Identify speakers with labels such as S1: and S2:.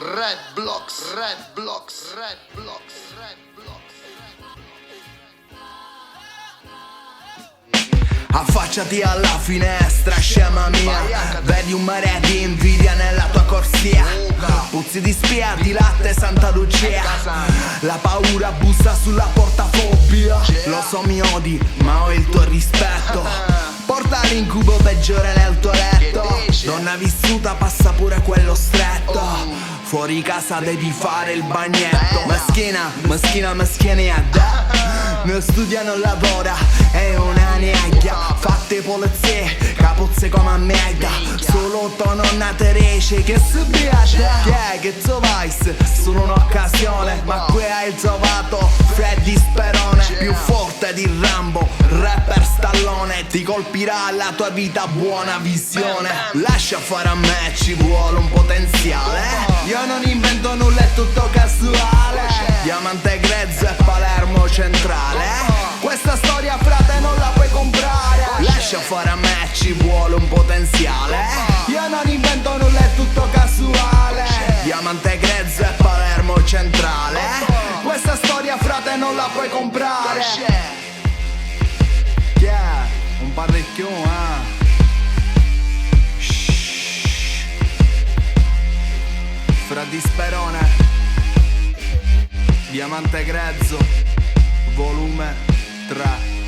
S1: Red Blocks, Red Blocks, Red Blocks, Red Blocks.
S2: Affacciati alla finestra, scema mia. Vedi un mare di invidia nella tua corsia. Puzzi di spia, di latte, Santa Lucia. La paura bussa sulla portafobia. Lo so mi odi, ma ho il tuo rispetto. Porta l'incubo peggiore nel tuo letto. Donna vissuta passa pure quello stretto. Fuori casa devi fare il bagnetto. Meschina, meschina, meschinetta. Non studia, non lavora, è una neglia. Fatte pulizie, capuzze come a merda. Solo tua nonna Teresa che si beata. Che è che tu vai? Solo un'occasione. Ma qui hai trovato Freddy Sperone. Più forte di Rambo, rapper Stallone. Ti colpirà la tua vita, buona visione. Lascia fare a me, ci vuole un potenziale. Io non invento nulla, è tutto casuale. Diamante grezzo e Palermo centrale. Questa storia frate non la puoi comprare. Lascia fare a me, ci vuole un potenziale. Io non invento nulla, è tutto casuale. Diamante grezzo e Palermo centrale. Questa storia frate non la puoi comprare. Yeah, un parecchio, Freddy Sperone, Diamante grezzo, volume 3.